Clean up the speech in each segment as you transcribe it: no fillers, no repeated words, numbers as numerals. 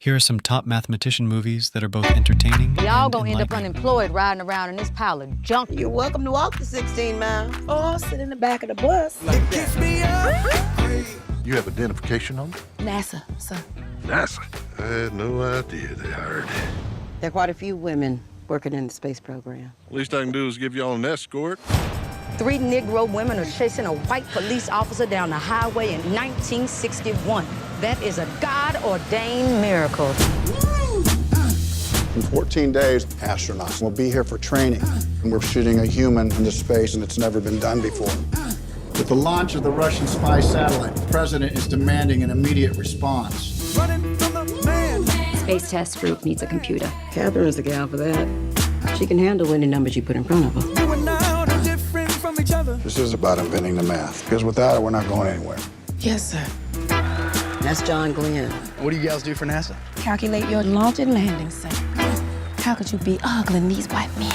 Here are some top mathematician movies that are both entertaining Y'all and gonna end up enlightening. unemployed riding around in this pile of junk. You're welcome to walk the 16 miles or sit in the back of the bus. You have identification on them? NASA, sir. NASA? I had no idea they hired. There are quite a few women working in the space program. Least I can do is give y'all an escort. 3 Negro women are chasing a white police officer down the highway in 1961. That is a God-ordained miracle. In 14 days, astronauts will be here for training. And we're shooting a human into space, and it's never been done before. With the launch of the Russian spy satellite, the president is demanding an immediate response. Running from the man. Space Test Group needs a computer. Catherine's the gal for that. She can handle any numbers you put in front of her. You and I are different from each other. This is about inventing the math, because without it, we're not going anywhere. Yes, sir. That's John Glenn. What do you gals do for NASA? Calculate your launch and landing site. How could you be ogling these white men?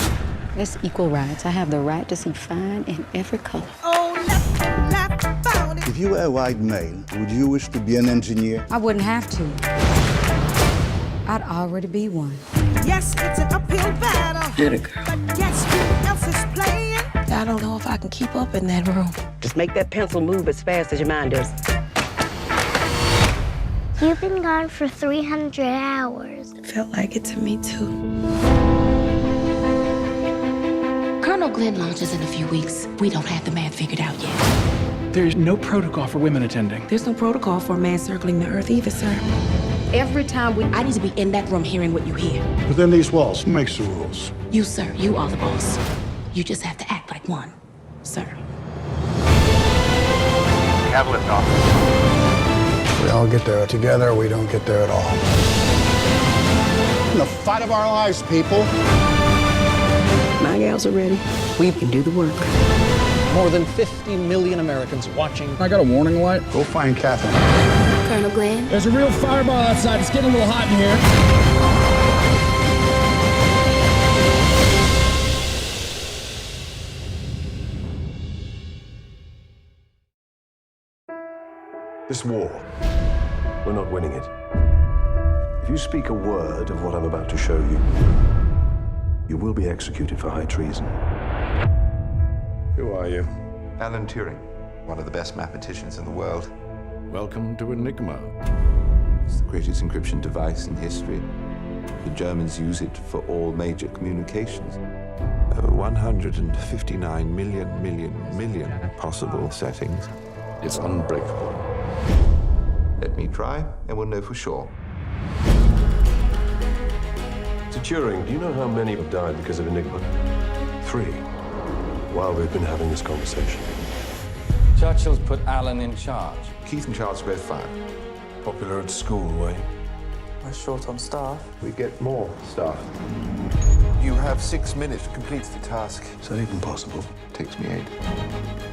It's equal rights. I have the right to see fine in every color. Oh, left, found it. If you were a white male, would you wish to be an engineer? I wouldn't have to. I'd already be one. Yes, it's an uphill battle. Get it, girl. But guess who else is playing? I don't know if I can keep up in that room. Just make that pencil move as fast as your mind does. You've been gone for 300 hours. It felt like it to me, too. Colonel Glenn launches in a few weeks. We don't have the math figured out yet. There's no protocol for women attending. There's no protocol for a man circling the Earth either, sir. Every time I need to be in that room hearing what you hear. Within these walls, who makes the rules? You, sir, you are the boss. You just have to act like one, sir. Catalyst off. We all get there together, or we don't get there at all. In the fight of our lives, people. My gals are ready. We can do the work. More than 50 million Americans watching. I got a warning light. Go find Catherine. Colonel Glenn? There's a real fireball outside. It's getting a little hot in here. This war, we're not winning it. If you speak a word of what I'm about to show you, you will be executed for high treason. Who are you? Alan Turing, one of the best mathematicians in the world. Welcome to Enigma. It's the greatest encryption device in history. The Germans use it for all major communications. 159 million possible settings. It's unbreakable. Let me try, and we'll know for sure. So Turing, do you know how many have died because of Enigma? 3. While we've been having this conversation. Churchill's put Alan in charge. Keith and Charles both fired. Popular at school, were you? We're short on staff. We get more staff. You have 6 minutes to complete the task. Is that even possible? Takes me 8.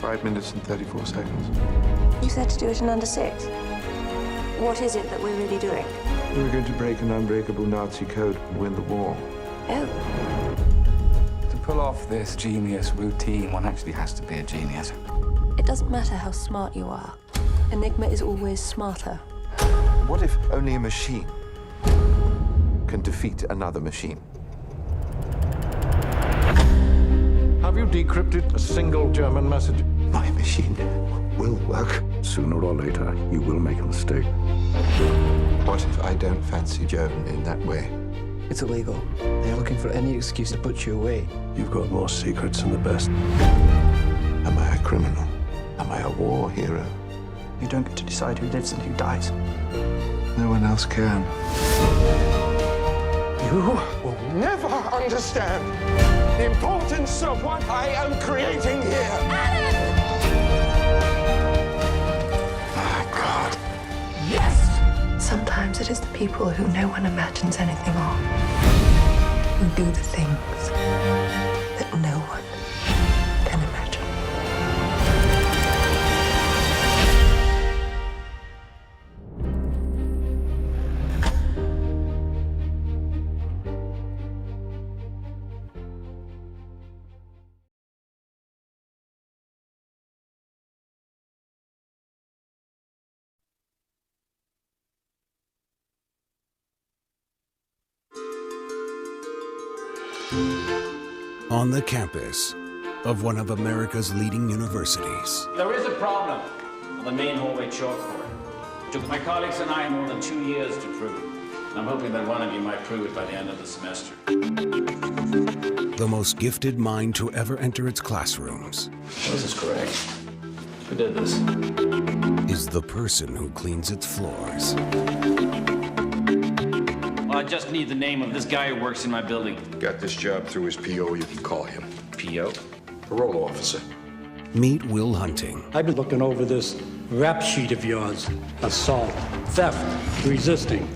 5 minutes and 34 seconds. You said to do it in under 6. What is it that we're really doing? We're going to break an unbreakable Nazi code and win the war. Oh. To pull off this genius routine, one actually has to be a genius. It doesn't matter how smart you are. Enigma is always smarter. What if only a machine can defeat another machine? Have you decrypted a single German message? My machine will work. Sooner or later, you will make a mistake. What if I don't fancy Joan in that way? It's illegal. They're looking for any excuse to put you away. You've got more secrets than the best. Am I a criminal? Am I a war hero? You don't get to decide who lives and who dies. No one else can. You will never understand the importance of what I am creating here. My God. Yes! Sometimes it is the people who no one imagines anything of who do the things that no one can imagine. On the campus of one of America's leading universities. There is a problem on the main hallway chalkboard. It took my colleagues and I more than 2 years to prove it. I'm hoping that one of you might prove it by the end of the semester. The most gifted mind to ever enter its classrooms. This is correct. Who did this? Is the person who cleans its floors. Well, I just need the name of this guy who works in my building. Got this job through his PO, you can call him. PO? Parole officer. Meet Will Hunting. I've been looking over this rap sheet of yours. Assault, theft, resisting.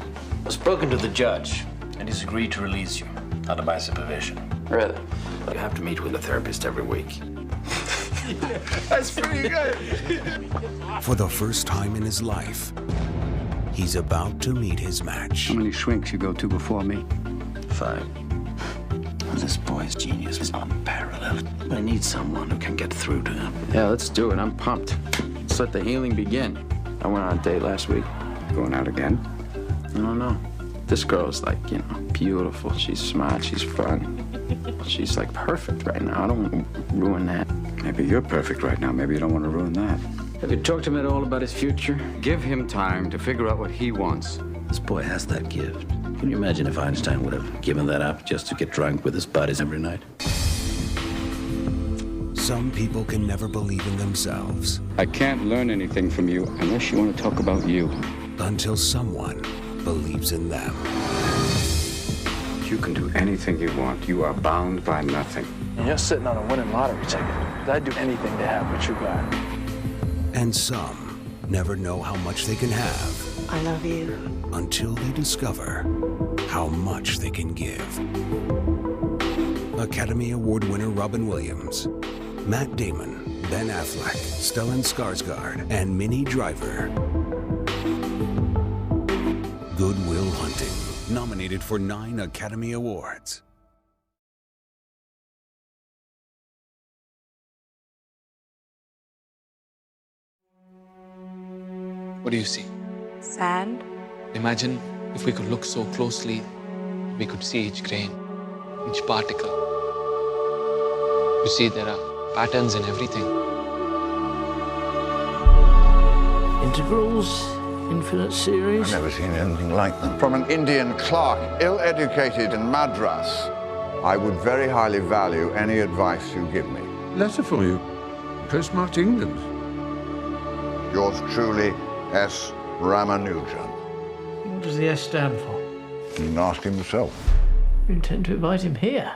I've spoken to the judge, and he's agreed to release you, under my supervision. Really? You have to meet with a therapist every week. That's pretty good. For the first time in his life, he's about to meet his match. How many shrinks you go to before me? 5. This boy's genius is unparalleled. I need someone who can get through to him. Yeah, let's do it. I'm pumped. Let's let the healing begin. I went on a date last week. Going out again? I don't know. This girl's like, beautiful. She's smart. She's fun. She's like perfect right now. I don't want to ruin that. Maybe you're perfect right now. Maybe you don't want to ruin that. Have you talked to him at all about his future? Give him time to figure out what he wants. This boy has that gift. Can you imagine if Einstein would have given that up just to get drunk with his buddies every night? Some people can never believe in themselves. I can't learn anything from you unless you want to talk about you. Until someone believes in them. You can do anything you want. You are bound by nothing. And you're sitting on a winning lottery ticket. I'd do anything to have what you got. And some never know how much they can have. I love you. Until they discover how much they can give. Academy Award winner Robin Williams, Matt Damon, Ben Affleck, Stellan Skarsgård, and Minnie Driver. Good Will Hunting, nominated for 9 Academy Awards. What do you see? Sand. Imagine if we could look so closely, we could see each grain, each particle. You see, there are patterns in everything. Integrals, infinite series. I've never seen anything like them. From an Indian clerk, ill-educated in Madras, I would very highly value any advice you give me. Letter for you. Postmarked England. Yours truly, S. Ramanujan. What does the S stand for? You can ask him yourself. You intend to invite him here?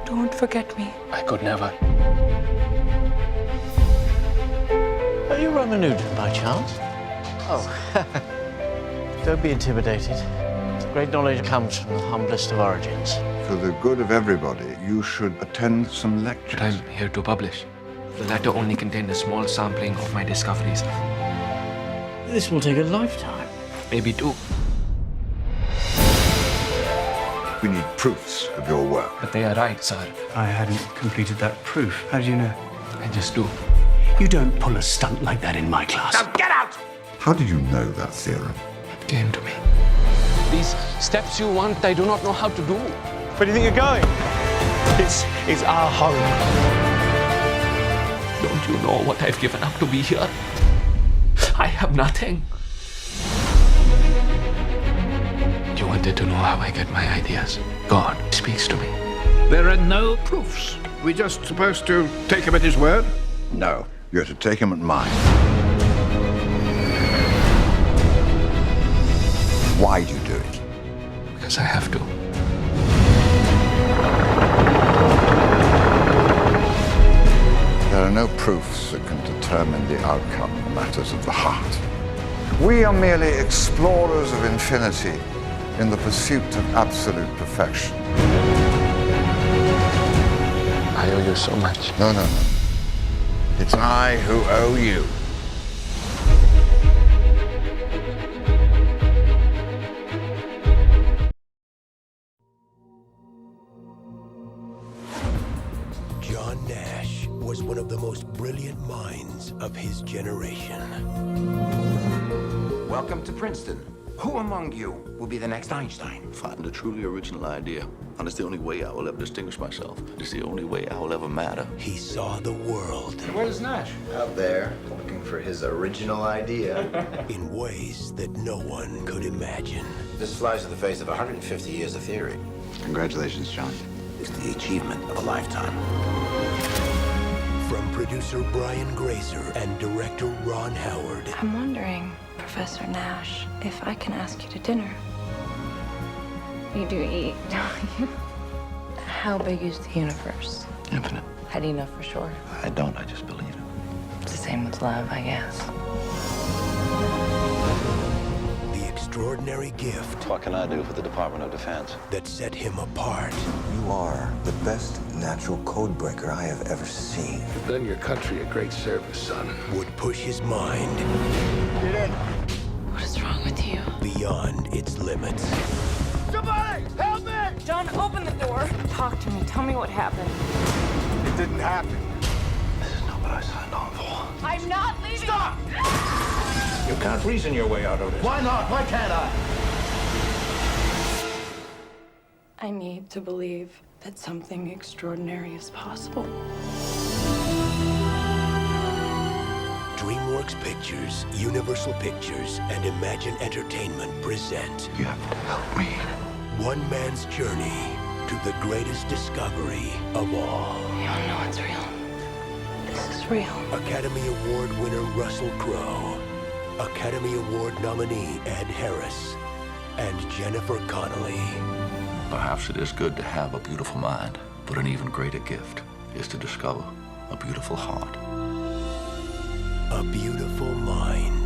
Don't forget me. I could never. Are you Ramanujan by chance? Oh, don't be intimidated. Great knowledge comes from the humblest of origins. For the good of everybody, you should attend some lectures. But I'm here to publish. The letter only contained a small sampling of my discoveries. This will take a lifetime. Maybe 2. We need proofs of your work. But they are right, sir. I hadn't completed that proof. How do you know? I just do. You don't pull a stunt like that in my class. Now get out! How do you know that theorem? It came to me. These steps you want, I do not know how to do. Where do you think you're going? This is our home. Don't you know what I've given up to be here? I have nothing. You wanted to know how I get my ideas. God speaks to me. There are no proofs. We're just supposed to take him at his word? No, you're to take him at mine. Why do you do it? Because I have to. There are no proofs that can determine the outcome in matters of the heart. We are merely explorers of infinity in the pursuit of absolute perfection. I owe you so much. No. It's I who owe you. John Nash was one of the most brilliant minds of his generation. Welcome to Princeton. Who among you will be the next Einstein? Find a truly original idea. And it's the only way I will ever distinguish myself. It's the only way I will ever matter. He saw the world. Where's Nash? Out there, looking for his original idea. In ways that no one could imagine. This flies in the face of 150 years of theory. Congratulations, John. It's the achievement of a lifetime. From producer Brian Grazer and director Ron Howard. I'm wondering, Professor Nash, if I can ask you to dinner. You do eat, don't you? How big is the universe? Infinite. How do you know for sure? I don't, I just believe it. It's the same with love, I guess. The extraordinary gift. What can I do for the Department of Defense? That set him apart. You are the best natural code breaker I have ever seen. You've done your country a great service, son. Would push his mind. Get in. What is wrong with you? Beyond its limits. Somebody, help me! John, open the door. Talk to me. Tell me what happened. It didn't happen. This is not what I signed on for. I'm not leaving. Stop! You can't reason your way out of this. Why not? Why can't I? I need to believe that something extraordinary is possible. DreamWorks Pictures, Universal Pictures, and Imagine Entertainment present. You have to help me. One man's journey to the greatest discovery of all. You don't know it's real. This is real. Academy Award winner Russell Crowe, Academy Award nominee Ed Harris, and Jennifer Connelly. Perhaps it is good to have a beautiful mind, but an even greater gift is to discover a beautiful heart. A Beautiful Mind.